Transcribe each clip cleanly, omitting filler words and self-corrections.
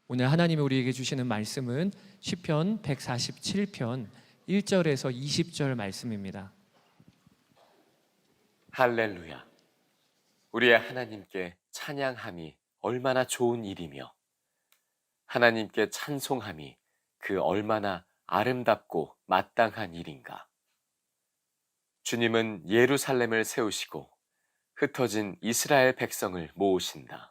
오늘 하나님이 우리에게 주시는 말씀은 시편 147편 1절에서 20절 말씀입니다. 할렐루야. 우리의 하나님께 찬양함이 얼마나 좋은 일이며 하나님께 찬송함이 그 얼마나 아름답고 마땅한 일인가. 주님은 예루살렘을 세우시고 흩어진 이스라엘 백성을 모으신다.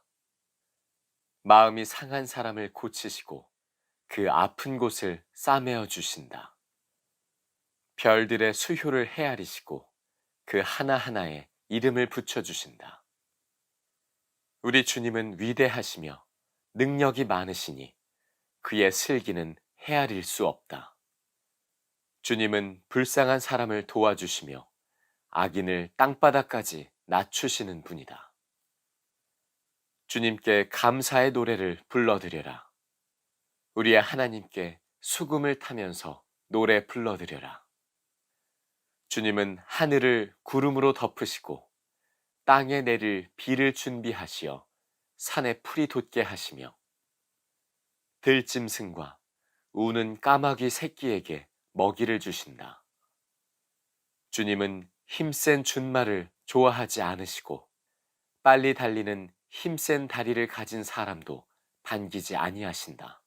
마음이 상한 사람을 고치시고 그 아픈 곳을 싸매어 주신다. 별들의 수효를 헤아리시고 그 하나하나에 이름을 붙여주신다. 우리 주님은 위대하시며 능력이 많으시니 그의 슬기는 헤아릴 수 없다. 주님은 불쌍한 사람을 도와주시며 악인을 땅바닥까지 낮추시는 분이다. 주님께 감사의 노래를 불러드려라. 우리의 하나님께 수금을 타면서 노래 불러드려라. 주님은 하늘을 구름으로 덮으시고 땅에 내릴 비를 준비하시어 산에 풀이 돋게 하시며 들짐승과 우는 까마귀 새끼에게 먹이를 주신다. 주님은 힘센 준말을 좋아하지 않으시고 빨리 달리는 힘센 다리를 가진 사람도 반기지 아니하신다.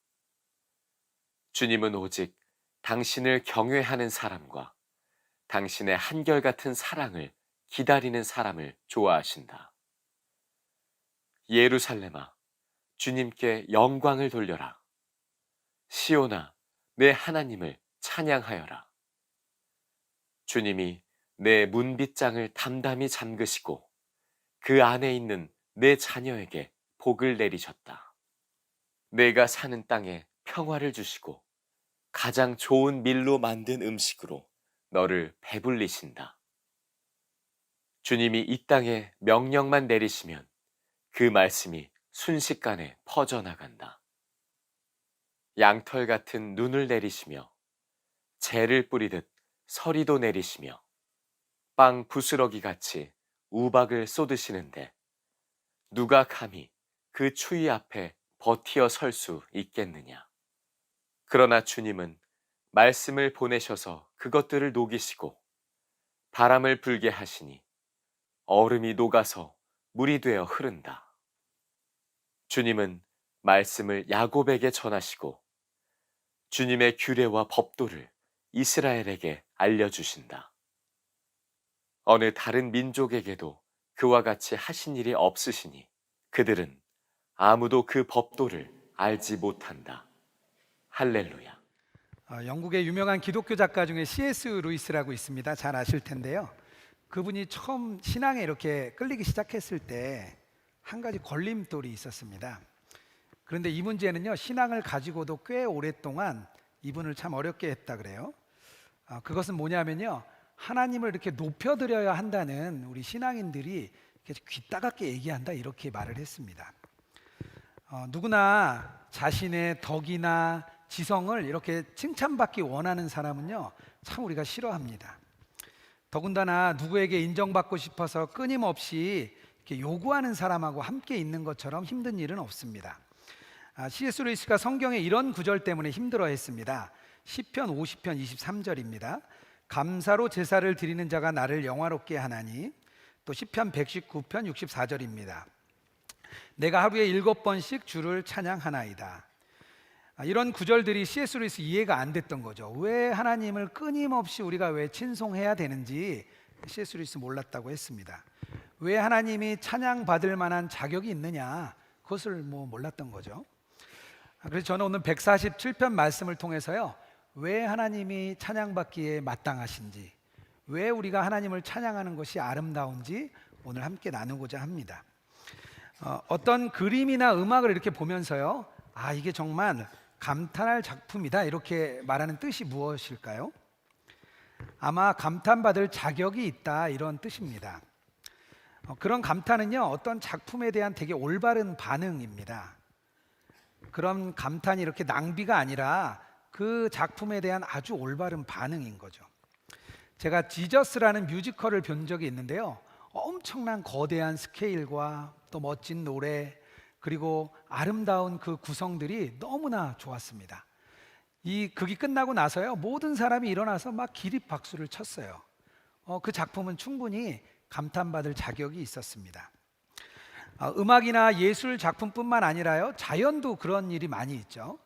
주님은 오직 당신을 경외하는 사람과 당신의 한결같은 사랑을 기다리는 사람을 좋아하신다. 예루살렘아, 주님께 영광을 돌려라. 시온아, 내 하나님을 찬양하여라. 주님이 내 문빗장을 담담히 잠그시고 그 안에 있는 내 자녀에게 복을 내리셨다. 내가 사는 땅에 평화를 주시고 가장 좋은 밀로 만든 음식으로 너를 배불리신다. 주님이 이 땅에 명령만 내리시면 그 말씀이 순식간에 퍼져나간다. 양털 같은 눈을 내리시며 재를 뿌리듯 서리도 내리시며 빵 부스러기 같이 우박을 쏟으시는데 누가 감히 그 추위 앞에 버티어 설 수 있겠느냐. 그러나 주님은 말씀을 보내셔서 그것들을 녹이시고 바람을 불게 하시니 얼음이 녹아서 물이 되어 흐른다. 주님은 말씀을 야곱에게 전하시고 주님의 규례와 법도를 이스라엘에게 알려주신다. 어느 다른 민족에게도 그와 같이 하신 일이 없으시니 그들은 아무도 그 법도를 알지 못한다. 할렐루야. 영국의 유명한 기독교 작가 중에 C.S. 루이스라고 있습니다. 잘 아실 텐데요. 그분이 처음 신앙에 이렇게 끌리기 시작했을 때 한 가지 걸림돌이 있었습니다. 그런데 이 문제는요, 신앙을 가지고도 꽤 오랫동안 이분을 참 어렵게 했다 그래요. 그것은 뭐냐면요, 하나님을 이렇게 높여드려야 한다는 우리 신앙인들이 이렇게 귀따갑게 얘기한다 이렇게 말을 했습니다. 누구나 자신의 덕이나 지성을 이렇게 칭찬받기 원하는 사람은요, 참 우리가 싫어합니다. 더군다나 누구에게 인정받고 싶어서 끊임없이 이렇게 요구하는 사람하고 함께 있는 것처럼 힘든 일은 없습니다. C.S. 루이스가 성경에 이런 구절 때문에 힘들어했습니다. 시편 50편 23절입니다. 감사로 제사를 드리는 자가 나를 영화롭게 하나니. 또 시편 119편 64절입니다. 내가 하루에 7번씩 주를 찬양하나이다. 이런 구절들이 C.S. 루이스 이해가 안 됐던 거죠. 왜 하나님을 끊임없이 우리가 왜 친송해야 되는지 C.S. 루이스 몰랐다고 했습니다. 왜 하나님이 찬양받을 만한 자격이 있느냐, 그것을 몰랐던 거죠. 그래서 저는 오늘 147편 말씀을 통해서요, 왜 하나님이 찬양받기에 마땅하신지, 왜 우리가 하나님을 찬양하는 것이 아름다운지 오늘 함께 나누고자 합니다. 어떤 그림이나 음악을 이렇게 보면서요, 이게 정말 감탄할 작품이다 이렇게 말하는 뜻이 무엇일까요? 아마 감탄받을 자격이 있다 이런 뜻입니다. 그런 감탄은요, 어떤 작품에 대한 되게 올바른 반응입니다. 그런 감탄이 이렇게 낭비가 아니라 그 작품에 대한 아주 올바른 반응인 거죠. 제가 지저스라는 뮤지컬을 본 적이 있는데요, 엄청난 거대한 스케일과 또 멋진 노래, 그리고 아름다운 그 구성들이 너무나 좋았습니다. 이 극이 끝나고 나서요, 모든 사람이 일어나서 막 기립박수를 쳤어요. 그 작품은 충분히 감탄받을 자격이 있었습니다. 음악이나 예술 작품뿐만 아니라요, 자연도 그런 일이 많이 있죠.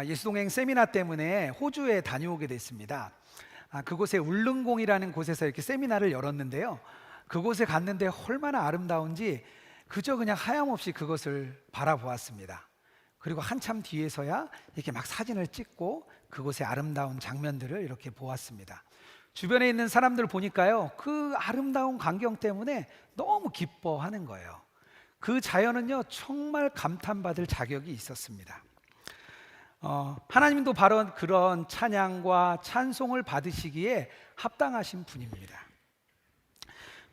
예수동행 세미나 때문에 호주에 다녀오게 됐습니다. 그곳에 울릉공이라는 곳에서 이렇게 세미나를 열었는데요, 그곳에 갔는데 얼마나 아름다운지 그저 그냥 하염없이 그것을 바라보았습니다. 그리고 한참 뒤에서야 이렇게 막 사진을 찍고 그곳의 아름다운 장면들을 이렇게 보았습니다. 주변에 있는 사람들 보니까요, 그 아름다운 광경 때문에 너무 기뻐하는 거예요. 그 자연은요, 정말 감탄받을 자격이 있었습니다. 하나님도 바로 그런 찬양과 찬송을 받으시기에 합당하신 분입니다.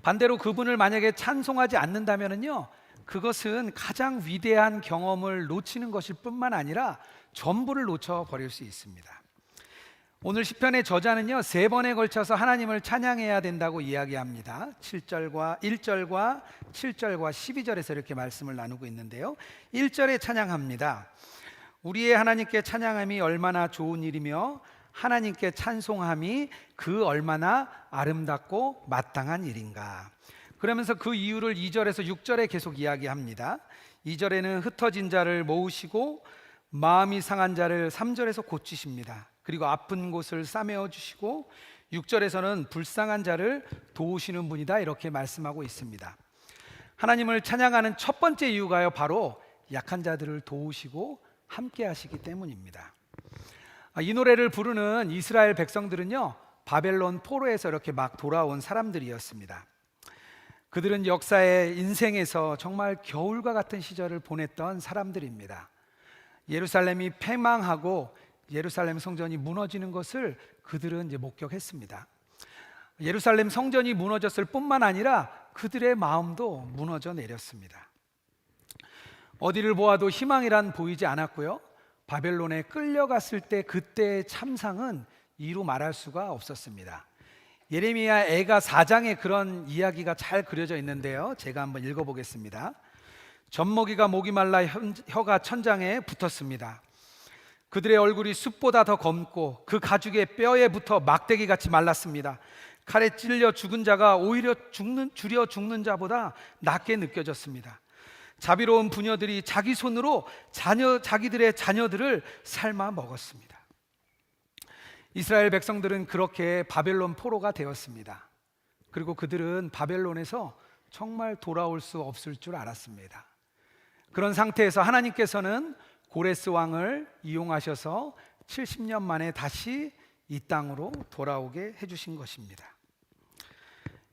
반대로 그분을 만약에 찬송하지 않는다면요, 그것은 가장 위대한 경험을 놓치는 것일 뿐만 아니라 전부를 놓쳐버릴 수 있습니다. 오늘 시편의 저자는요, 3번에 걸쳐서 하나님을 찬양해야 된다고 이야기합니다. 1절과 7절과 12절에서 이렇게 말씀을 나누고 있는데요, 1절에 찬양합니다. 우리의 하나님께 찬양함이 얼마나 좋은 일이며 하나님께 찬송함이 그 얼마나 아름답고 마땅한 일인가. 그러면서 그 이유를 2절에서 6절에 계속 이야기합니다. 2절에는 흩어진 자를 모으시고 마음이 상한 자를 3절에서 고치십니다. 그리고 아픈 곳을 싸매어 주시고 6절에서는 불쌍한 자를 도우시는 분이다, 이렇게 말씀하고 있습니다. 하나님을 찬양하는 첫 번째 이유가요, 바로 약한 자들을 도우시고 함께 하시기 때문입니다. 이 노래를 부르는 이스라엘 백성들은요, 바벨론 포로에서 이렇게 막 돌아온 사람들이었습니다. 그들은 역사의 인생에서 정말 겨울과 같은 시절을 보냈던 사람들입니다. 예루살렘이 패망하고 예루살렘 성전이 무너지는 것을 그들은 이제 목격했습니다. 예루살렘 성전이 무너졌을 뿐만 아니라 그들의 마음도 무너져 내렸습니다. 어디를 보아도 희망이란 보이지 않았고요, 바벨론에 끌려갔을 때 그때의 참상은 이루 말할 수가 없었습니다. 예레미야 애가 4장에 그런 이야기가 잘 그려져 있는데요, 제가 한번 읽어보겠습니다. 젖먹이가 목이 말라 혀가 천장에 붙었습니다. 그들의 얼굴이 숯보다 더 검고 그 가죽의 뼈에 붙어 막대기같이 말랐습니다. 칼에 찔려 죽은 자가 오히려 줄여 죽는 자보다 낫게 느껴졌습니다. 자비로운 부녀들이 자기 손으로 자기들의 자녀들을 삶아 먹었습니다. 이스라엘 백성들은 그렇게 바벨론 포로가 되었습니다. 그리고 그들은 바벨론에서 정말 돌아올 수 없을 줄 알았습니다. 그런 상태에서 하나님께서는 고레스 왕을 이용하셔서 70년 만에 다시 이 땅으로 돌아오게 해주신 것입니다.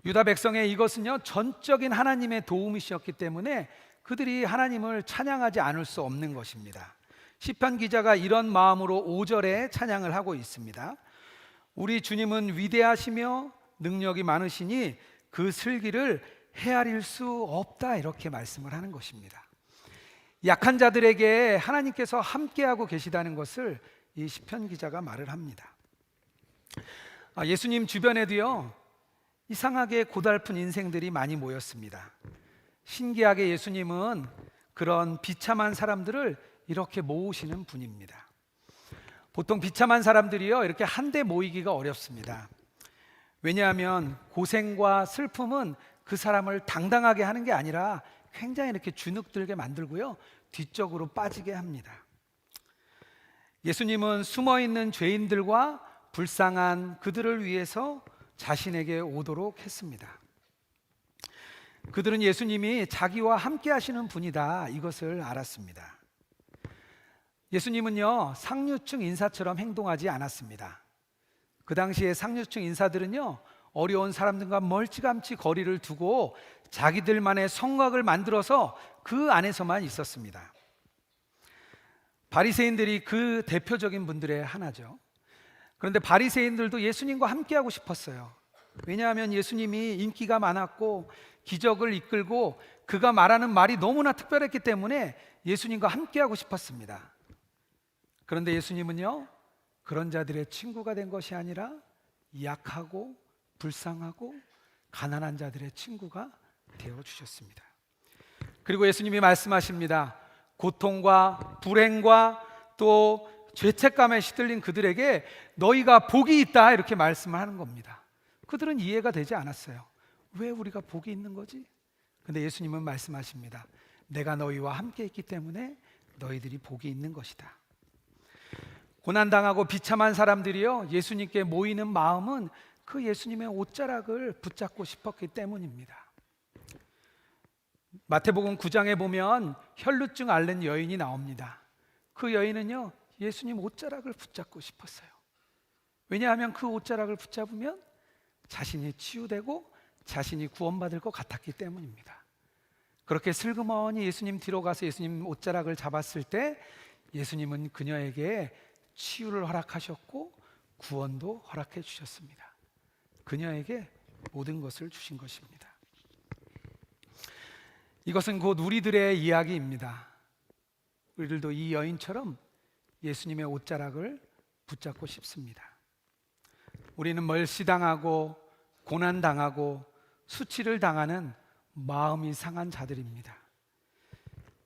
유다 백성의 이것은요, 전적인 하나님의 도움이셨기 때문에 그들이 하나님을 찬양하지 않을 수 없는 것입니다. 시편 기자가 이런 마음으로 5절에 찬양을 하고 있습니다. 우리 주님은 위대하시며 능력이 많으시니 그 슬기를 헤아릴 수 없다, 이렇게 말씀을 하는 것입니다. 약한 자들에게 하나님께서 함께하고 계시다는 것을 이 시편 기자가 말을 합니다. 예수님 주변에도요, 이상하게 고달픈 인생들이 많이 모였습니다. 신기하게 예수님은 그런 비참한 사람들을 이렇게 모으시는 분입니다. 보통 비참한 사람들이요, 이렇게 한데 모이기가 어렵습니다. 왜냐하면 고생과 슬픔은 그 사람을 당당하게 하는 게 아니라 굉장히 이렇게 주눅들게 만들고요, 뒤쪽으로 빠지게 합니다. 예수님은 숨어있는 죄인들과 불쌍한 그들을 위해서 자신에게 오도록 했습니다. 그들은 예수님이 자기와 함께 하시는 분이다, 이것을 알았습니다. 예수님은요, 상류층 인사처럼 행동하지 않았습니다. 그 당시에 상류층 인사들은요, 어려운 사람들과 멀찌감치 거리를 두고 자기들만의 성곽을 만들어서 그 안에서만 있었습니다. 바리새인들이 그 대표적인 분들의 하나죠. 그런데 바리새인들도 예수님과 함께하고 싶었어요. 왜냐하면 예수님이 인기가 많았고 기적을 이끌고 그가 말하는 말이 너무나 특별했기 때문에 예수님과 함께하고 싶었습니다. 그런데 예수님은요, 그런 자들의 친구가 된 것이 아니라 약하고 불쌍하고 가난한 자들의 친구가 되어주셨습니다. 그리고 예수님이 말씀하십니다. 고통과 불행과 또 죄책감에 시들린 그들에게 너희가 복이 있다 이렇게 말씀을 하는 겁니다. 그들은 이해가 되지 않았어요. 왜 우리가 복이 있는 거지? 근데 예수님은 말씀하십니다. 내가 너희와 함께 있기 때문에 너희들이 복이 있는 것이다. 고난당하고 비참한 사람들이요 예수님께 모이는 마음은 그 예수님의 옷자락을 붙잡고 싶었기 때문입니다. 마태복음 9장에 보면 혈루증 앓는 여인이 나옵니다. 그 여인은요 예수님 옷자락을 붙잡고 싶었어요. 왜냐하면 그 옷자락을 붙잡으면 자신이 치유되고 자신이 구원받을 것 같았기 때문입니다. 그렇게 슬그머니 예수님 뒤로 가서 예수님 옷자락을 잡았을 때 예수님은 그녀에게 치유를 허락하셨고 구원도 허락해 주셨습니다. 그녀에게 모든 것을 주신 것입니다. 이것은 곧 우리들의 이야기입니다. 우리들도 이 여인처럼 예수님의 옷자락을 붙잡고 싶습니다. 우리는 멀시당하고 고난당하고 수치를 당하는 마음이 상한 자들입니다.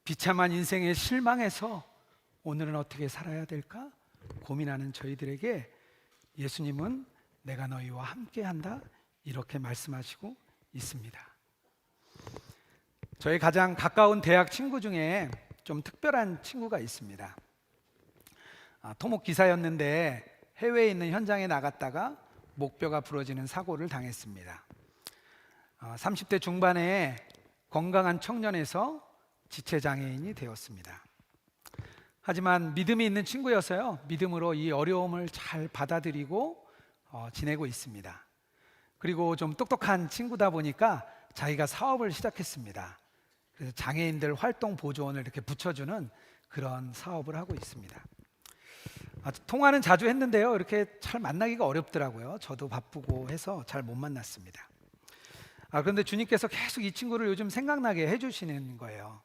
비참한 인생의 실망에서 오늘은 어떻게 살아야 될까 고민하는 저희들에게 예수님은 내가 너희와 함께한다 이렇게 말씀하시고 있습니다. 저희 가장 가까운 대학 친구 중에 좀 특별한 친구가 있습니다. 토목 기사였는데 해외에 있는 현장에 나갔다가 목뼈가 부러지는 사고를 당했습니다. 30대 중반에 건강한 청년에서 지체장애인이 되었습니다. 하지만 믿음이 있는 친구여서요 믿음으로 이 어려움을 잘 받아들이고 지내고 있습니다. 그리고 좀 똑똑한 친구다 보니까 자기가 사업을 시작했습니다. 그래서 장애인들 활동 보조원을 이렇게 붙여주는 그런 사업을 하고 있습니다. 통화는 자주 했는데요 이렇게 잘 만나기가 어렵더라고요. 저도 바쁘고 해서 잘 못 만났습니다. 그런데 주님께서 계속 이 친구를 요즘 생각나게 해주시는 거예요.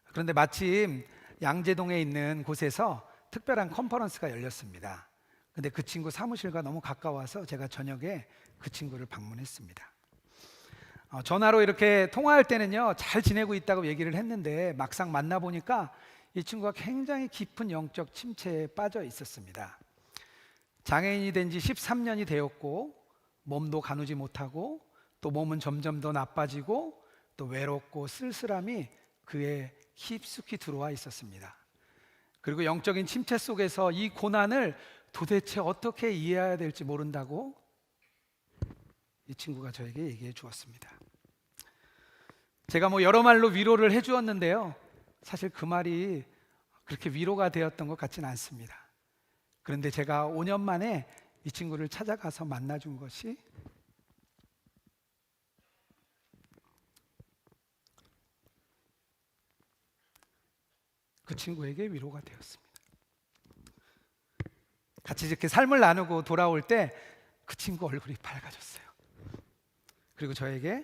그런데 마침 양재동에 있는 곳에서 특별한 컨퍼런스가 열렸습니다. 근데 그 친구 사무실과 너무 가까워서 제가 저녁에 그 친구를 방문했습니다. 전화로 이렇게 통화할 때는요 잘 지내고 있다고 얘기를 했는데 막상 만나보니까 이 친구가 굉장히 깊은 영적 침체에 빠져 있었습니다. 장애인이 된 지 13년이 되었고 몸도 가누지 못하고 또 몸은 점점 더 나빠지고 또 외롭고 쓸쓸함이 그에 깊숙이 들어와 있었습니다. 그리고 영적인 침체 속에서 이 고난을 도대체 어떻게 이해해야 될지 모른다고 이 친구가 저에게 얘기해 주었습니다. 제가 여러 말로 위로를 해 주었는데요 사실 그 말이 그렇게 위로가 되었던 것 같지는 않습니다. 그런데 제가 5년 만에 이 친구를 찾아가서 만나준 것이 그 친구에게 위로가 되었습니다. 같이 이렇게 삶을 나누고 돌아올 때 그 친구 얼굴이 밝아졌어요. 그리고 저에게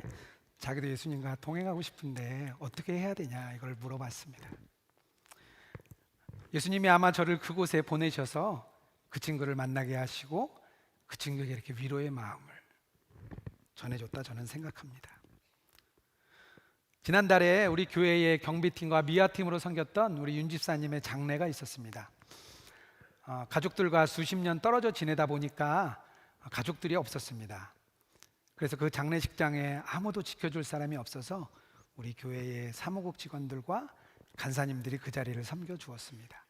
자기도 예수님과 동행하고 싶은데 어떻게 해야 되냐 이걸 물어봤습니다. 예수님이 아마 저를 그곳에 보내셔서 그 친구를 만나게 하시고 그 친구에게 이렇게 위로의 마음을 전해줬다 저는 생각합니다. 지난달에 우리 교회의 경비팀과 미아팀으로 섬겼던 우리 윤 집사님의 장례가 있었습니다. 가족들과 수십 년 떨어져 지내다 보니까 가족들이 없었습니다. 그래서 그 장례식장에 아무도 지켜줄 사람이 없어서 우리 교회의 사무국 직원들과 간사님들이 그 자리를 섬겨주었습니다.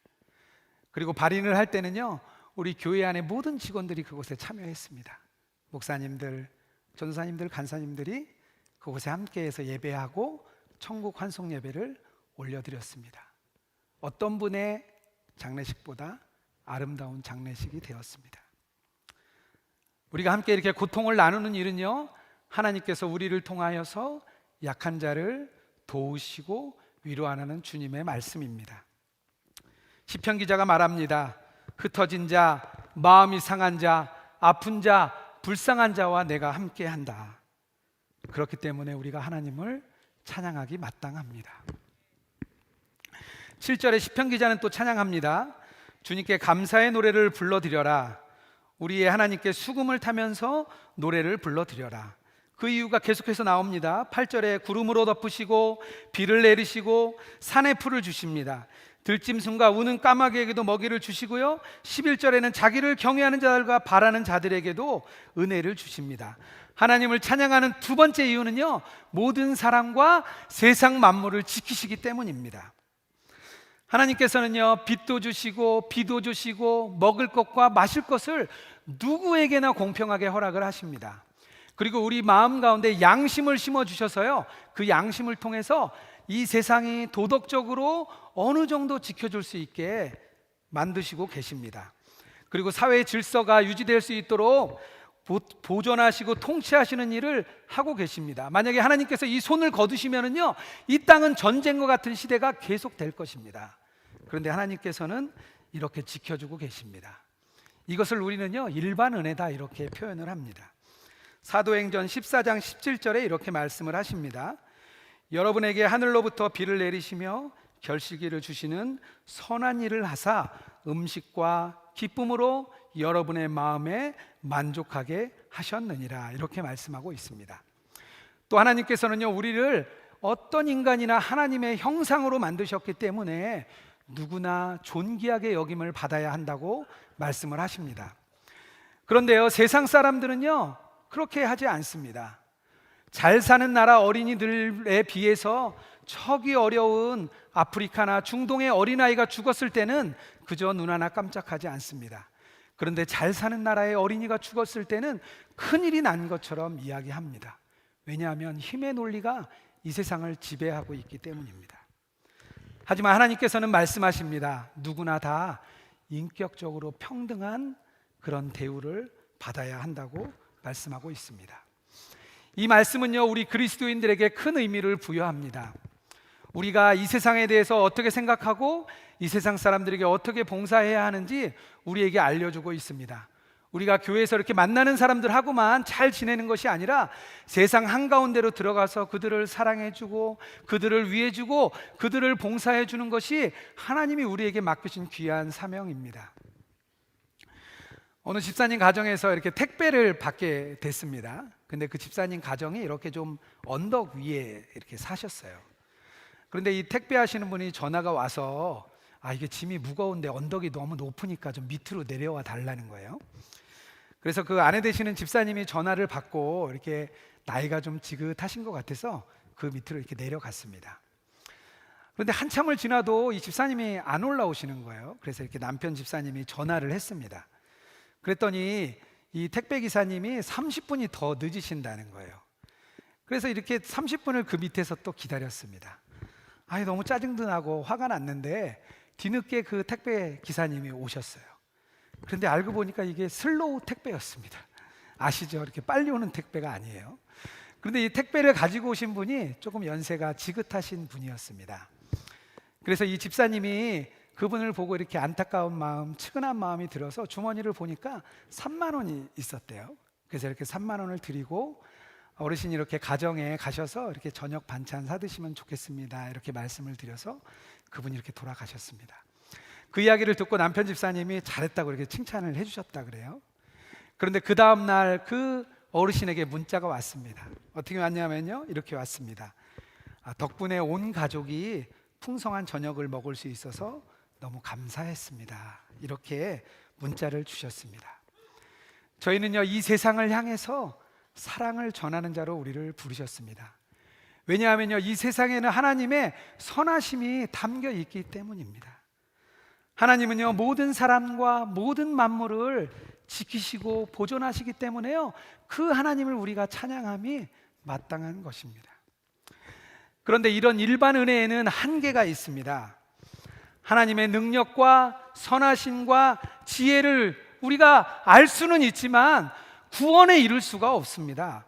그리고 발인을 할 때는요 우리 교회 안의 모든 직원들이 그곳에 참여했습니다. 목사님들, 전도사님들, 간사님들이 그곳에 함께해서 예배하고 천국 환송 예배를 올려드렸습니다. 어떤 분의 장례식보다 아름다운 장례식이 되었습니다. 우리가 함께 이렇게 고통을 나누는 일은요 하나님께서 우리를 통하여서 약한 자를 도우시고 위로하는 주님의 말씀입니다. 시편 기자가 말합니다. 흩어진 자, 마음이 상한 자, 아픈 자, 불쌍한 자와 내가 함께한다. 그렇기 때문에 우리가 하나님을 찬양하기 마땅합니다. 7절에 시편 기자는 또 찬양합니다. 주님께 감사의 노래를 불러드려라. 우리의 하나님께 수금을 타면서 노래를 불러드려라. 그 이유가 계속해서 나옵니다. 8절에 구름으로 덮으시고 비를 내리시고 산에 풀을 주십니다. 들짐승과 우는 까마귀에게도 먹이를 주시고요. 11절에는 자기를 경외하는 자들과 바라는 자들에게도 은혜를 주십니다. 하나님을 찬양하는 두 번째 이유는요, 모든 사람과 세상 만물을 지키시기 때문입니다. 하나님께서는요, 빛도 주시고 비도 주시고 먹을 것과 마실 것을 누구에게나 공평하게 허락을 하십니다. 그리고 우리 마음 가운데 양심을 심어 주셔서요, 그 양심을 통해서 이 세상이 도덕적으로 어느 정도 지켜줄 수 있게 만드시고 계십니다. 그리고 사회의 질서가 유지될 수 있도록 보존하시고 통치하시는 일을 하고 계십니다. 만약에 하나님께서 이 손을 거두시면은요, 이 땅은 전쟁과 같은 시대가 계속될 것입니다. 그런데 하나님께서는 이렇게 지켜주고 계십니다. 이것을 우리는요, 일반 은혜다 이렇게 표현을 합니다. 사도행전 14장 17절에 이렇게 말씀을 하십니다. 여러분에게 하늘로부터 비를 내리시며 결실기를 주시는 선한 일을 하사 음식과 기쁨으로 여러분의 마음에 만족하게 하셨느니라, 이렇게 말씀하고 있습니다. 또 하나님께서는요, 우리를 어떤 인간이나 하나님의 형상으로 만드셨기 때문에 누구나 존귀하게 여김을 받아야 한다고 말씀을 하십니다. 그런데요, 세상 사람들은요, 그렇게 하지 않습니다. 잘 사는 나라 어린이들에 비해서 척이 어려운 아프리카나 중동의 어린아이가 죽었을 때는 그저 눈 하나 깜짝하지 않습니다. 그런데 잘 사는 나라의 어린이가 죽었을 때는 큰일이 난 것처럼 이야기합니다. 왜냐하면 힘의 논리가 이 세상을 지배하고 있기 때문입니다. 하지만 하나님께서는 말씀하십니다. 누구나 다 인격적으로 평등한 그런 대우를 받아야 한다고 말씀하고 있습니다. 이 말씀은요, 우리 그리스도인들에게 큰 의미를 부여합니다. 우리가 이 세상에 대해서 어떻게 생각하고 이 세상 사람들에게 어떻게 봉사해야 하는지 우리에게 알려주고 있습니다. 우리가 교회에서 이렇게 만나는 사람들하고만 잘 지내는 것이 아니라 세상 한가운데로 들어가서 그들을 사랑해주고 그들을 위해주고 그들을 봉사해주는 것이 하나님이 우리에게 맡기신 귀한 사명입니다. 어느 집사님 가정에서 이렇게 택배를 받게 됐습니다. 근데 그 집사님 가정이 이렇게 좀 언덕 위에 이렇게 사셨어요. 그런데 이 택배 하시는 분이 전화가 와서 이게 짐이 무거운데 언덕이 너무 높으니까 좀 밑으로 내려와 달라는 거예요. 그래서 그 아내 되시는 집사님이 전화를 받고 이렇게 나이가 좀 지긋하신 것 같아서 그 밑으로 이렇게 내려갔습니다. 그런데 한참을 지나도 이 집사님이 안 올라오시는 거예요. 그래서 이렇게 남편 집사님이 전화를 했습니다. 그랬더니 이 택배 기사님이 30분이 더 늦으신다는 거예요. 그래서 이렇게 30분을 그 밑에서 또 기다렸습니다. 너무 짜증도 나고 화가 났는데 뒤늦게 그 택배 기사님이 오셨어요. 그런데 알고 보니까 이게 슬로우 택배였습니다. 아시죠? 이렇게 빨리 오는 택배가 아니에요. 그런데 이 택배를 가지고 오신 분이 조금 연세가 지긋하신 분이었습니다. 그래서 이 집사님이 그분을 보고 이렇게 안타까운 마음, 측은한 마음이 들어서 주머니를 보니까 3만 원이 있었대요. 그래서 이렇게 3만 원을 드리고 어르신이 이렇게 가정에 가셔서 이렇게 저녁 반찬 사드시면 좋겠습니다, 이렇게 말씀을 드려서 그분이 이렇게 돌아가셨습니다. 그 이야기를 듣고 남편 집사님이 잘했다고 이렇게 칭찬을 해주셨다 그래요. 그런데 그 다음날 그 어르신에게 문자가 왔습니다. 어떻게 왔냐면요, 이렇게 왔습니다. 덕분에 온 가족이 풍성한 저녁을 먹을 수 있어서 너무 감사했습니다, 이렇게 문자를 주셨습니다. 저희는요, 이 세상을 향해서 사랑을 전하는 자로 우리를 부르셨습니다. 왜냐하면요, 이 세상에는 하나님의 선하심이 담겨 있기 때문입니다. 하나님은요, 모든 사람과 모든 만물을 지키시고 보존하시기 때문에요, 그 하나님을 우리가 찬양함이 마땅한 것입니다. 그런데 이런 일반 은혜에는 한계가 있습니다. 하나님의 능력과 선하심과 지혜를 우리가 알 수는 있지만 구원에 이를 수가 없습니다.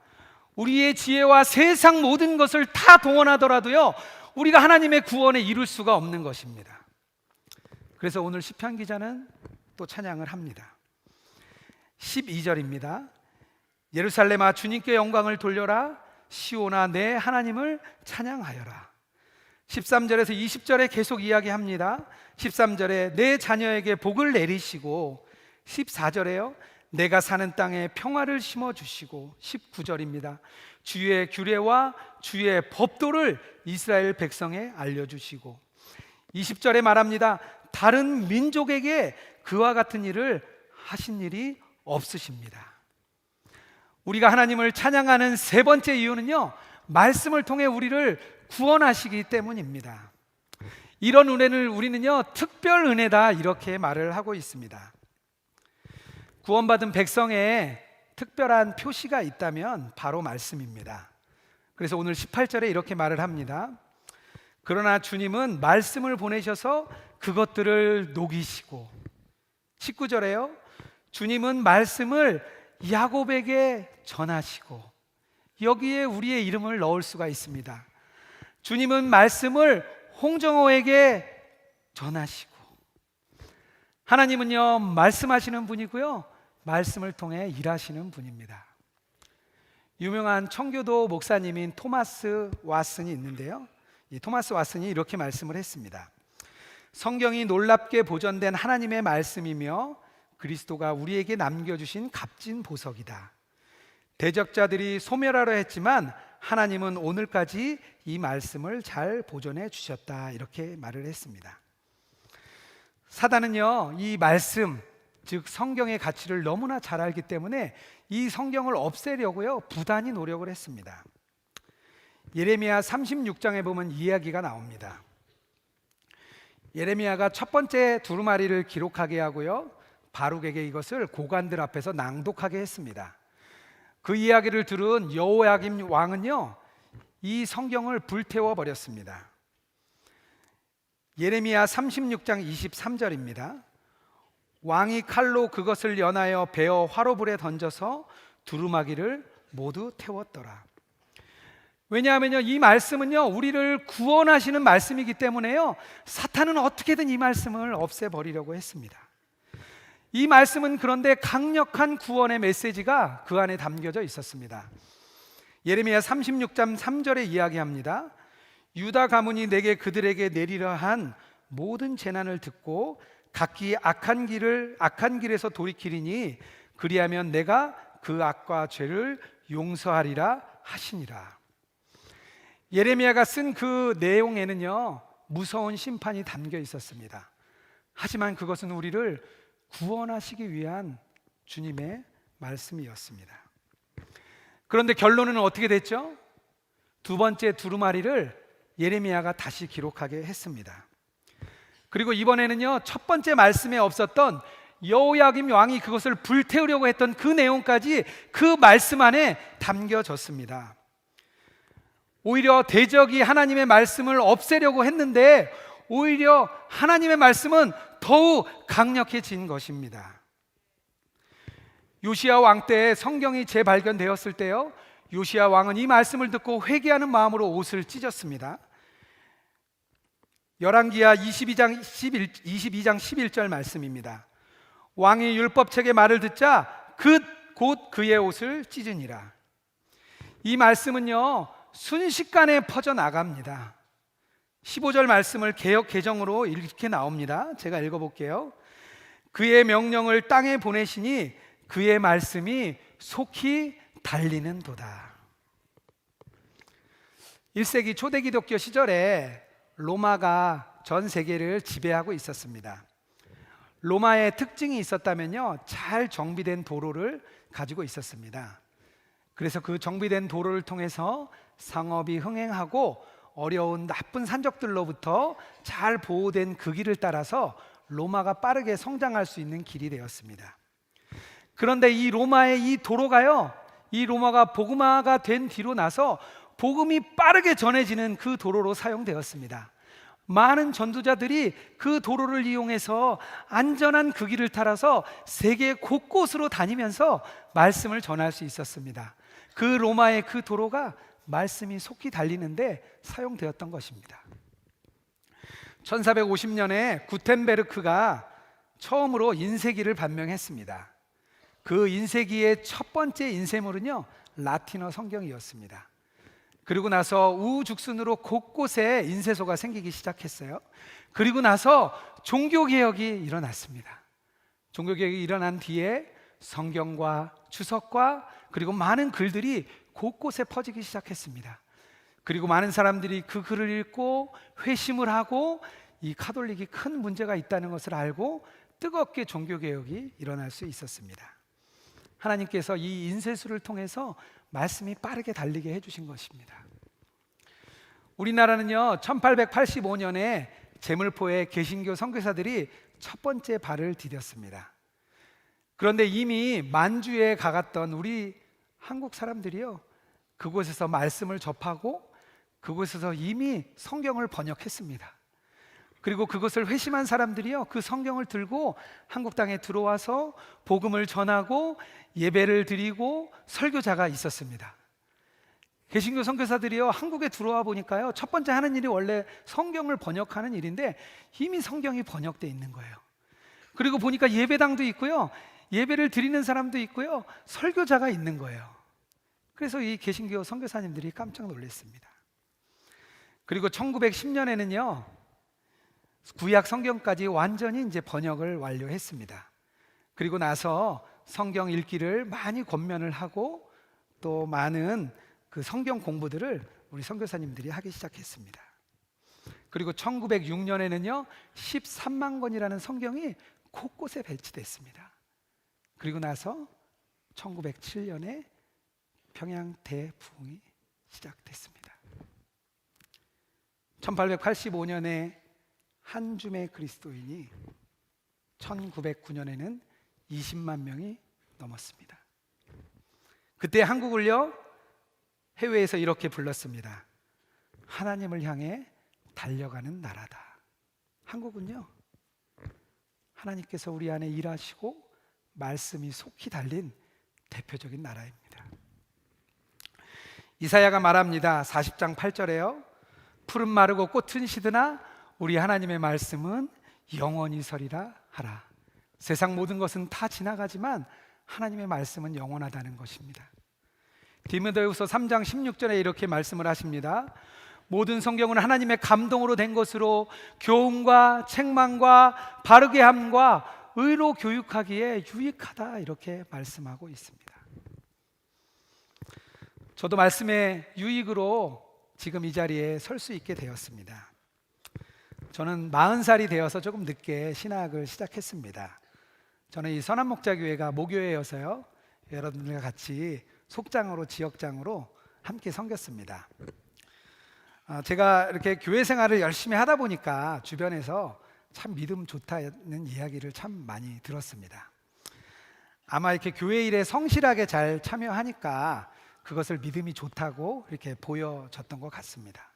우리의 지혜와 세상 모든 것을 다 동원하더라도요, 우리가 하나님의 구원에 이룰 수가 없는 것입니다. 그래서 오늘 시편 기자는 또 찬양을 합니다. 12절입니다. 예루살렘아, 주님께 영광을 돌려라. 시온아, 내 하나님을 찬양하여라. 13절에서 20절에 계속 이야기합니다. 13절에 내 자녀에게 복을 내리시고, 14절에요, 내가 사는 땅에 평화를 심어주시고 19절입니다. 주의 규례와 주의 법도를 이스라엘 백성에 알려주시고 20절에 말합니다. 다른 민족에게 그와 같은 일을 하신 일이 없으십니다. 우리가 하나님을 찬양하는 세 번째 이유는요, 말씀을 통해 우리를 구원하시기 때문입니다. 이런 은혜를 우리는요, 특별 은혜다 이렇게 말을 하고 있습니다. 구원받은 백성에 특별한 표시가 있다면 바로 말씀입니다. 그래서 오늘 18절에 이렇게 말을 합니다. 그러나 주님은 말씀을 보내셔서 그것들을 녹이시고, 19절에요, 주님은 말씀을 야곱에게 전하시고, 여기에 우리의 이름을 넣을 수가 있습니다. 주님은 말씀을 홍정호에게 전하시고, 하나님은요 말씀하시는 분이고요, 말씀을 통해 일하시는 분입니다. 유명한 청교도 목사님인 토마스 왓슨이 있는데요, 이 토마스 왓슨이 이렇게 말씀을 했습니다. 성경이 놀랍게 보존된 하나님의 말씀이며 그리스도가 우리에게 남겨주신 값진 보석이다. 대적자들이 소멸하려 했지만 하나님은 오늘까지 이 말씀을 잘 보존해 주셨다, 이렇게 말을 했습니다. 사단은요 이 말씀, 즉 성경의 가치를 너무나 잘 알기 때문에 이 성경을 없애려고요 부단히 노력을 했습니다. 예레미야 36장에 보면 이야기가 나옵니다. 예레미야가 첫 번째 두루마리를 기록하게 하고요, 바룩에게 이것을 고관들 앞에서 낭독하게 했습니다. 그 이야기를 들은 여호야김 왕은요 이 성경을 불태워 버렸습니다. 예레미야 36장 23절입니다. 왕이 칼로 그것을 연하여 베어 화로불에 던져서 두루마기를 모두 태웠더라. 왜냐하면요 이 말씀은요 우리를 구원하시는 말씀이기 때문에요, 사탄은 어떻게든 이 말씀을 없애버리려고 했습니다. 이 말씀은 그런데 강력한 구원의 메시지가 그 안에 담겨져 있었습니다. 예레미야 36장 3절에 이야기합니다. 유다 가문이 내게 그들에게 내리려 한 모든 재난을 듣고 각기 악한 길에서 돌이키리니 그리하면 내가 그 악과 죄를 용서하리라 하시니라. 예레미야가 쓴 그 내용에는요 무서운 심판이 담겨 있었습니다. 하지만 그것은 우리를 구원하시기 위한 주님의 말씀이었습니다. 그런데 결론은 어떻게 됐죠? 두 번째 두루마리를 예레미야가 다시 기록하게 했습니다. 그리고 이번에는요 첫 번째 말씀에 없었던 여호야김 왕이 그것을 불태우려고 했던 그 내용까지 그 말씀 안에 담겨졌습니다. 오히려 대적이 하나님의 말씀을 없애려고 했는데 오히려 하나님의 말씀은 더욱 강력해진 것입니다. 요시야 왕 때 성경이 재발견되었을 때요, 요시야 왕은 이 말씀을 듣고 회개하는 마음으로 옷을 찢었습니다. 열왕기하 22장 11절 말씀입니다. 왕이 율법책의 말을 듣자 곧 그의 옷을 찢으니라. 이 말씀은요 순식간에 퍼져나갑니다. 15절 말씀을 개역 개정으로 이렇게 나옵니다. 제가 읽어볼게요. 그의 명령을 땅에 보내시니 그의 말씀이 속히 달리는 도다. 1세기 초대 기독교 시절에 로마가 전 세계를 지배하고 있었습니다. 로마의 특징이 있었다면요, 잘 정비된 도로를 가지고 있었습니다. 그래서 그 정비된 도로를 통해서 상업이 흥행하고 어려운 나쁜 산적들로부터 잘 보호된 그 길을 따라서 로마가 빠르게 성장할 수 있는 길이 되었습니다. 그런데 이 로마의 이 도로가요, 이 로마가 복음화가 된 뒤로 나서 복음이 빠르게 전해지는 그 도로로 사용되었습니다. 많은 전도자들이 그 도로를 이용해서 안전한 그 길을 따라서 세계 곳곳으로 다니면서 말씀을 전할 수 있었습니다. 그 로마의 그 도로가 말씀이 속히 달리는데 사용되었던 것입니다. 1450년에 구텐베르크가 처음으로 인쇄기를 발명했습니다. 그 인쇄기의 첫 번째 인쇄물은요, 라틴어 성경이었습니다. 그리고 나서 우후죽순으로 곳곳에 인쇄소가 생기기 시작했어요. 그리고 나서 종교개혁이 일어났습니다. 종교개혁이 일어난 뒤에 성경과 주석과 그리고 많은 글들이 곳곳에 퍼지기 시작했습니다. 그리고 많은 사람들이 그 글을 읽고 회심을 하고 이 카톨릭이 큰 문제가 있다는 것을 알고 뜨겁게 종교개혁이 일어날 수 있었습니다. 하나님께서 이 인쇄술을 통해서 말씀이 빠르게 달리게 해주신 것입니다. 우리나라는요 1885년에 제물포에 개신교 선교사들이 첫 번째 발을 디뎠습니다. 그런데 이미 만주에 가갔던 우리 한국 사람들이요 그곳에서 말씀을 접하고 그곳에서 이미 성경을 번역했습니다. 그리고 그것을 회심한 사람들이요 그 성경을 들고 한국 땅에 들어와서 복음을 전하고 예배를 드리고 설교자가 있었습니다. 개신교 선교사들이요 한국에 들어와 보니까요 첫 번째 하는 일이 원래 성경을 번역하는 일인데 이미 성경이 번역되어 있는 거예요. 그리고 보니까 예배당도 있고요 예배를 드리는 사람도 있고요 설교자가 있는 거예요. 그래서 이 개신교 선교사님들이 깜짝 놀랐습니다. 그리고 1910년에는요 구약 성경까지 완전히 이제 번역을 완료했습니다. 그리고 나서 성경 읽기를 많이 권면을 하고 또 많은 그 성경 공부들을 우리 선교사님들이 하기 시작했습니다. 그리고 1906년에는요 13만 권이라는 성경이 곳곳에 배치됐습니다. 그리고 나서 1907년에 평양 대부흥이 시작됐습니다. 1885년에 한 줌의 그리스도인이 1909년에는 20만 명이 넘었습니다. 그때 한국을요 해외에서 이렇게 불렀습니다. 하나님을 향해 달려가는 나라다. 한국은요 하나님께서 우리 안에 일하시고 말씀이 속히 달린 대표적인 나라입니다. 이사야가 말합니다. 40장 8절에요 푸른 마르고 꽃은 시드나 우리 하나님의 말씀은 영원히 서리라 하라. 세상 모든 것은 다 지나가지만 하나님의 말씀은 영원하다는 것입니다. 디모데후서 3장 16절에 이렇게 말씀을 하십니다. 모든 성경은 하나님의 감동으로 된 것으로 교훈과 책망과 바르게 함과 의로 교육하기에 유익하다 이렇게 말씀하고 있습니다. 저도 말씀의 유익으로 지금 이 자리에 설 수 있게 되었습니다. 저는 40살이 되어서 조금 늦게 신학을 시작했습니다. 저는 이 선한목자교회가 모교회여서요 여러분들과 같이 속장으로 지역장으로 함께 섬겼습니다. 제가 이렇게 교회 생활을 열심히 하다 보니까 주변에서 참 믿음 좋다는 이야기를 참 많이 들었습니다. 아마 이렇게 교회 일에 성실하게 잘 참여하니까 그것을 믿음이 좋다고 이렇게 보여졌던 것 같습니다.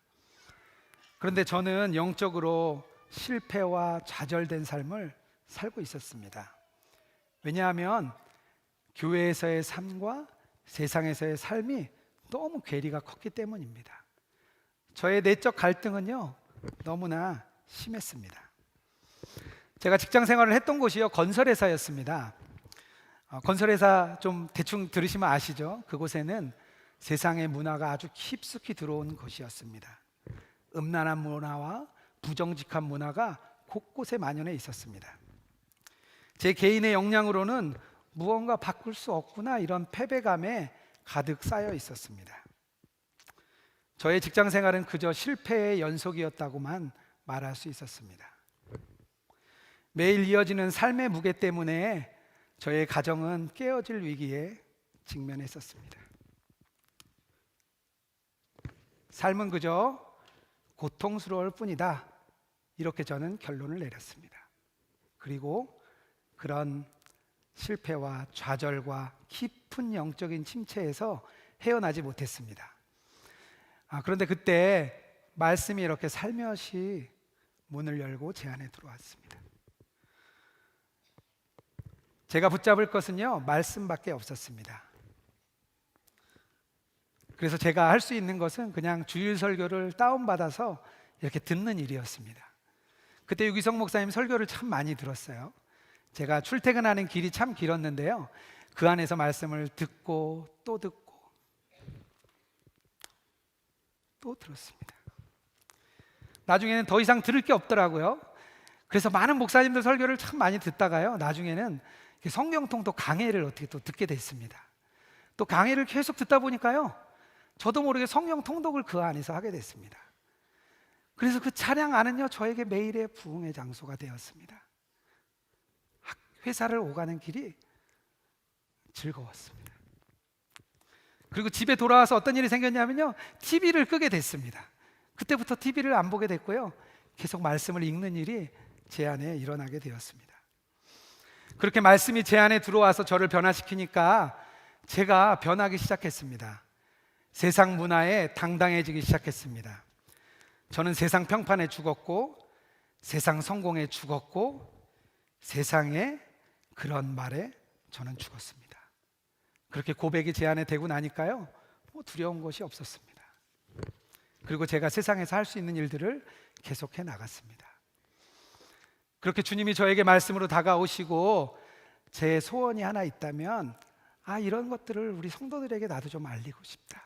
그런데 저는 영적으로 실패와 좌절된 삶을 살고 있었습니다. 왜냐하면 교회에서의 삶과 세상에서의 삶이 너무 괴리가 컸기 때문입니다. 저의 내적 갈등은요 너무나 심했습니다. 제가 직장 생활을 했던 곳이요 건설회사였습니다. 건설회사 좀 대충 들으시면 아시죠? 그곳에는 세상의 문화가 아주 깊숙이 들어온 곳이었습니다. 음란한 문화와 부정직한 문화가 곳곳에 만연해 있었습니다. 제 개인의 역량으로는 무언가 바꿀 수 없구나 이런 패배감에 가득 쌓여 있었습니다. 저의 직장 생활은 그저 실패의 연속이었다고만 말할 수 있었습니다. 매일 이어지는 삶의 무게 때문에 저의 가정은 깨어질 위기에 직면했었습니다. 삶은 그저 고통스러울 뿐이다 이렇게 저는 결론을 내렸습니다. 그리고 그런 실패와 좌절과 깊은 영적인 침체에서 헤어나지 못했습니다. 그런데 그때 말씀이 이렇게 살며시 문을 열고 제 안에 들어왔습니다. 제가 붙잡을 것은요 말씀밖에 없었습니다. 그래서 제가 할 수 있는 것은 그냥 주일 설교를 다운받아서 이렇게 듣는 일이었습니다. 그때 유기성 목사님 설교를 참 많이 들었어요. 제가 출퇴근하는 길이 참 길었는데요 그 안에서 말씀을 듣고 또 듣고 또 들었습니다. 나중에는 더 이상 들을 게 없더라고요. 그래서 많은 목사님들 설교를 참 많이 듣다가요 나중에는 성경통독 강해를 어떻게 또 듣게 됐습니다. 또 강해를 계속 듣다 보니까요, 저도 모르게 성경 통독을 그 안에서 하게 됐습니다. 그래서 그 찬양 안은요, 저에게 매일의 부흥의 장소가 되었습니다. 회사를 오가는 길이 즐거웠습니다. 그리고 집에 돌아와서 어떤 일이 생겼냐면요, TV를 끄게 됐습니다. 그때부터 TV를 안 보게 됐고요, 계속 말씀을 읽는 일이 제 안에 일어나게 되었습니다. 그렇게 말씀이 제 안에 들어와서 저를 변화시키니까 제가 변하기 시작했습니다. 세상 문화에 당당해지기 시작했습니다. 저는 세상 평판에 죽었고, 세상 성공에 죽었고, 세상의 그런 말에 저는 죽었습니다. 그렇게 고백이 제 안에 되고 나니까요, 두려운 것이 없었습니다. 그리고 제가 세상에서 할 수 있는 일들을 계속해 나갔습니다. 그렇게 주님이 저에게 말씀으로 다가오시고 제 소원이 하나 있다면, 이런 것들을 우리 성도들에게 나도 좀 알리고 싶다.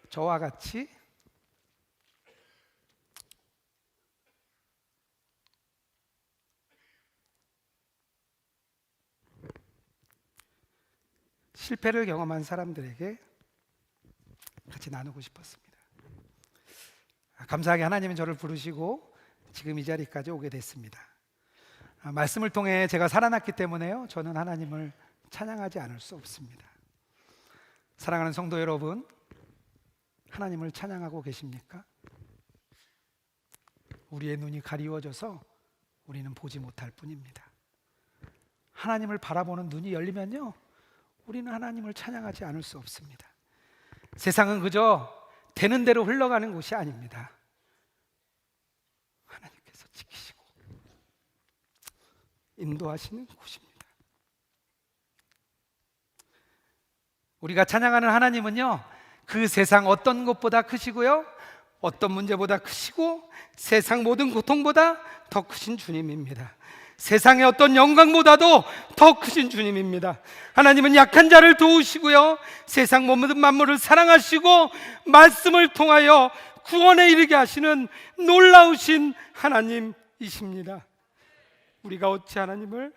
저와 같이 실패를 경험한 사람들에게 같이 나누고 싶었습니다. 감사하게 하나님은 저를 부르시고 지금 이 자리까지 오게 됐습니다. 말씀을 통해 제가 살아났기 때문에요, 저는 하나님을 찬양하지 않을 수 없습니다. 사랑하는 성도 여러분, 하나님을 찬양하고 계십니까? 우리의 눈이 가리워져서 우리는 보지 못할 뿐입니다. 하나님을 바라보는 눈이 열리면요, 우리는 하나님을 찬양하지 않을 수 없습니다. 세상은 그저 되는 대로 흘러가는 곳이 아닙니다. 하나님께서 지키시고 인도하시는 곳입니다. 우리가 찬양하는 하나님은요, 그 세상 어떤 것보다 크시고요, 어떤 문제보다 크시고, 세상 모든 고통보다 더 크신 주님입니다. 세상의 어떤 영광보다도 더 크신 주님입니다. 하나님은 약한 자를 도우시고요, 세상 모든 만물을 사랑하시고 말씀을 통하여 구원에 이르게 하시는 놀라우신 하나님이십니다. 우리가 어찌 하나님을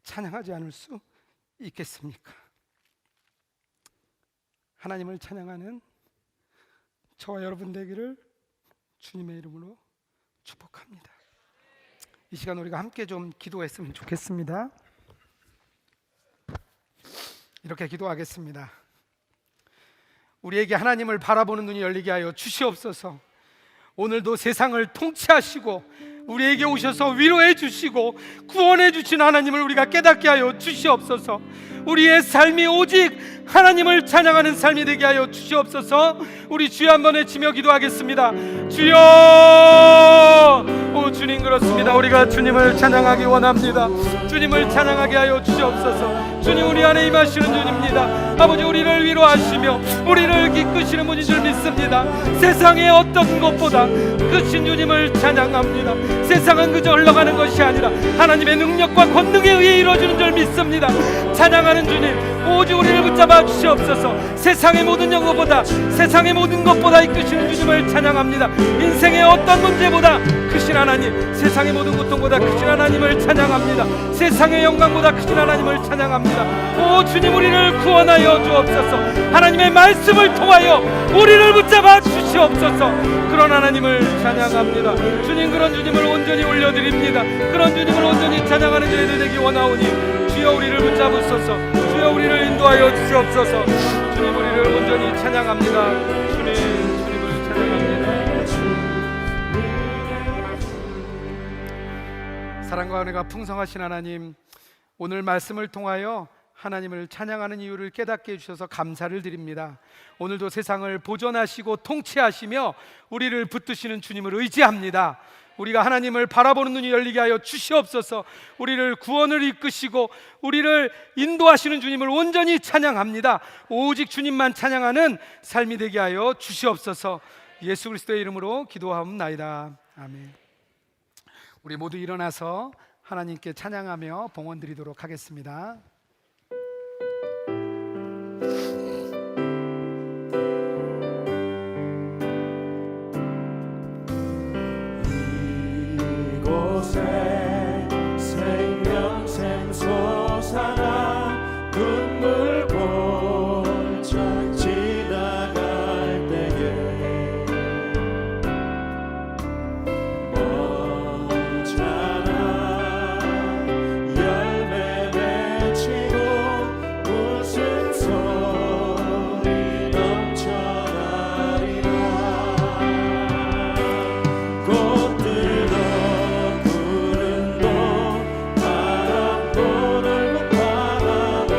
찬양하지 않을 수 있겠습니까? 하나님을 찬양하는 저와 여러분 되기를 주님의 이름으로 축복합니다. 이 시간 우리가 함께 좀 기도했으면 좋겠습니다. 이렇게 기도하겠습니다. 우리에게 하나님을 바라보는 눈이 열리게 하여 주시옵소서. 오늘도 세상을 통치하시고 우리에게 오셔서 위로해 주시고 구원해 주신 하나님을 우리가 깨닫게 하여 주시옵소서. 우리의 삶이 오직 하나님을 찬양하는 삶이 되게 하여 주시옵소서. 우리 주여 한번 외치며 기도하겠습니다. 주여! 오 주님, 그렇습니다. 우리가 주님을 찬양하기 원합니다. 주님을 찬양하게 하여 주시옵소서. 주님, 우리 안에 임하시는 주님입니다. 아버지, 우리를 위로하시며 우리를 기쁘시는 분인 줄 믿습니다. 세상의 어떤 것보다 크신 주님을 찬양합니다. 세상은 그저 흘러가는 것이 아니라 하나님의 능력과 권능에 의해 이루어지는 줄 믿습니다. 찬양하는 주님, 오직 우리를 붙잡아 주시옵소서. 세상의 모든 영광보다, 세상의 모든 것보다 이끄시는 주님을 찬양합니다. 인생의 어떤 문제보다 크신 하나님, 세상의 모든 고통보다 크신 하나님을 찬양합니다. 세상의 영광보다 크신 하나님을 찬양합니다. 오 주님, 우리를 구원하여 주옵소서. 하나님의 말씀을 통하여 우리를 붙잡아 주시옵소서. 그런 하나님을 찬양합니다. 주님, 그런 주님을 온전히 올려드립니다. 그런 주님을 온전히 찬양하는 저희들 되기 원하오니 주여 우리를 붙잡으소서. 주여 우리를 인도하여 주시옵소서. 주님, 우리를 온전히 찬양합니다. 주님, 주님을 찬양합니다. 사랑과 은혜가 풍성하신 하나님, 오늘 말씀을 통하여 하나님을 찬양하는 이유를 깨닫게 해주셔서 감사를 드립니다. 오늘도 세상을 보존하시고 통치하시며 우리를 붙드시는 주님을 의지합니다. 우리가 하나님을 바라보는 눈이 열리게 하여 주시옵소서. 우리를 구원을 이끄시고 우리를 인도하시는 주님을 온전히 찬양합니다. 오직 주님만 찬양하는 삶이 되게 하여 주시옵소서. 예수 그리스도의 이름으로 기도하옵나이다. 아멘. 우리 모두 일어나서 하나님께 찬양하며 봉헌 드리도록 하겠습니다. 생명 샘솟아나 눈물 골짝 지나갈 때에 먼잖아 열매 맺히고 웃음소리 넘쳐나리라 꽃들어 푸른 봄 바람도 넓은 바다도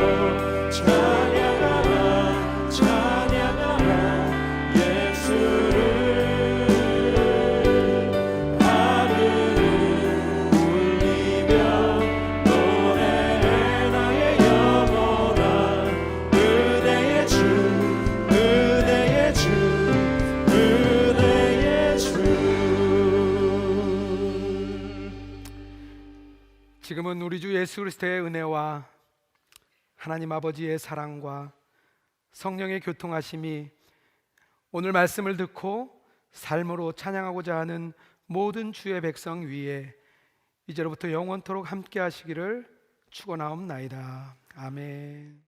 찬양하라 찬양하라 예수를 하늘을 울리며 노래해 나의 영혼아 은혜의 주 은혜의 주 은혜의 주. 지금은 우리 주 예수 그리스도의 은혜와 하나님 아버지의 사랑과 성령의 교통하심이 오늘 말씀을 듣고 삶으로 찬양하고자 하는 모든 주의 백성 위에 이제로부터 영원토록 함께 하시기를 축원하옵나이다. 아멘.